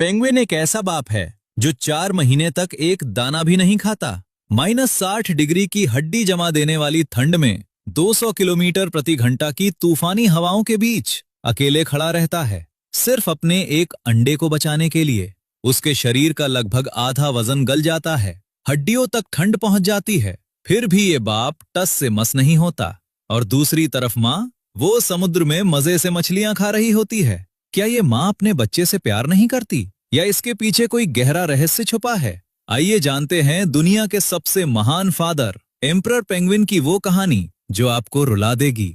Penguin एक ऐसा बाप है जो 4 महीने तक एक दाना भी नहीं खाता। -60 डिग्री की हड्डी जमा देने वाली ठंड में 200 किलोमीटर प्रति घंटा की तूफानी हवाओं के बीच अकेले खड़ा रहता है, सिर्फ अपने एक अंडे को बचाने के लिए। उसके शरीर का लगभग आधा वजन गल जाता है, हड्डियों तक ठंड पहुंच जाती है, फिर भी ये बाप टस से मस नहीं होता। और दूसरी तरफ माँ, वो समुद्र में मजे से मछलियां खा रही होती है। क्या ये माँ अपने बच्चे से प्यार नहीं करती, या इसके पीछे कोई गहरा रहस्य छुपा है? आइए जानते हैं दुनिया के सबसे महान फादर एम्परर पेंगुइन की वो कहानी जो आपको रुला देगी।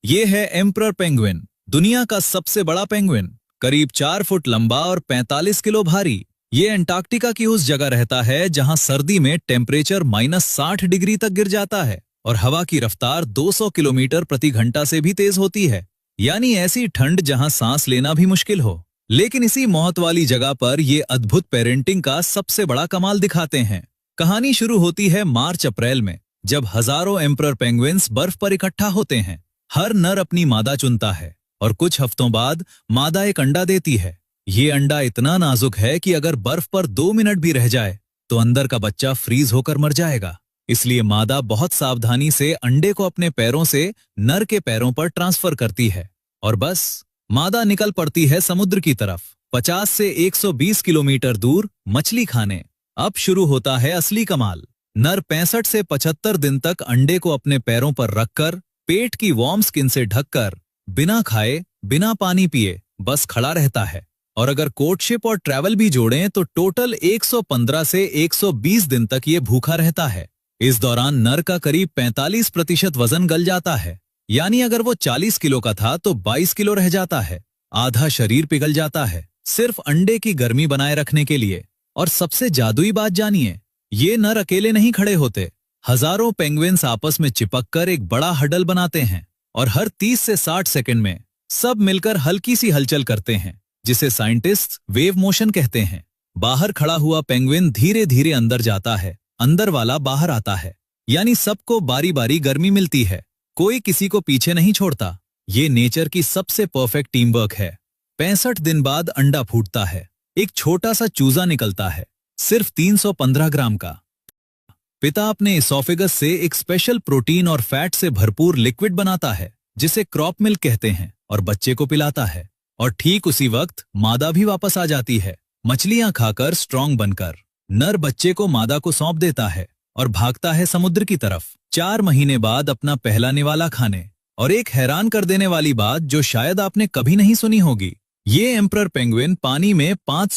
ये है एम्परर पेंगुइन, दुनिया का सबसे बड़ा पेंगुइन, करीब 4 फुट लंबा और 45 किलो भारी। ये अंटार्कटिका की उस जगह रहता है जहां सर्दी में टेम्परेचर -60 डिग्री तक गिर जाता है और हवा की रफ्तार 200 किलोमीटर प्रति घंटा से भी तेज होती है, यानी ऐसी ठंड जहां सांस लेना भी मुश्किल हो। लेकिन इसी मौत वाली जगह पर ये अद्भुत पेरेंटिंग का सबसे बड़ा कमाल दिखाते हैं। कहानी शुरू होती है मार्च-अप्रैल में, जब हजारों एम्परर पेंगुइन्स बर्फ पर इकट्ठा होते हैं। हर नर अपनी मादा चुनता है और कुछ हफ्तों बाद मादा एक अंडा देती है। ये अंडा इतना नाजुक है कि अगर बर्फ पर 2 मिनट भी रह जाए तो अंदर का बच्चा फ्रीज होकर मर जाएगा। इसलिए मादा बहुत सावधानी से अंडे को अपने पैरों से नर के पैरों पर ट्रांसफर करती है और बस मादा निकल पड़ती है समुद्र की तरफ, 50 से 120 किलोमीटर दूर मछली खाने। अब शुरू होता है असली कमाल। नर 65 से 75 दिन तक अंडे को अपने पैरों पर रखकर, पेट की वार्म स्किन से ढककर, बिना खाए बिना पानी पिए बस खड़ा रहता है। और अगर कोर्टशिप और ट्रैवल भी जोड़ें तो टोटल 115 से 120 दिन तक ये भूखा रहता है। इस दौरान नर का करीब 45% वजन गल जाता है, यानी अगर वो 40 किलो का था तो 22 किलो रह जाता है। आधा शरीर पिघल जाता है, सिर्फ अंडे की गर्मी बनाए रखने के लिए। और सबसे जादुई बात जानिए, ये नर अकेले नहीं खड़े होते। हजारों पेंगुइन्स आपस में चिपककर एक बड़ा हडल बनाते हैं और हर 30 से 60 सेकंड में सब मिलकर हल्की सी हलचल करते हैं, जिसे साइंटिस्ट वेव मोशन कहते हैं। बाहर खड़ा हुआ पेंगुइन धीरे धीरे अंदर जाता है, अंदर वाला बाहर आता है, यानी सबको बारी बारी गर्मी मिलती है, कोई किसी को पीछे नहीं छोड़ता। ये नेचर की सबसे परफेक्ट टीम वर्क है। 65 दिन बाद अंडा फूटता है, एक छोटा सा चूजा निकलता है, सिर्फ 315 ग्राम का। पिता अपने इसोफेगस से एक स्पेशल प्रोटीन और फैट से भरपूर लिक्विड बनाता है, जिसे क्रॉप मिल्क कहते हैं, और बच्चे को पिलाता है। और ठीक उसी वक्त मादा भी वापस आ जाती है, मछलियां खाकर स्ट्रांग बनकर। नर बच्चे को मादा को सौंप देता है और भागता है समुद्र की तरफ, 4 महीने बाद अपना पहला निवाला खाने। और एक हैरान कर देने वाली बात जो शायद आपने कभी नहीं सुनी होगी, ये एम्परर पेंगुइन पानी में 500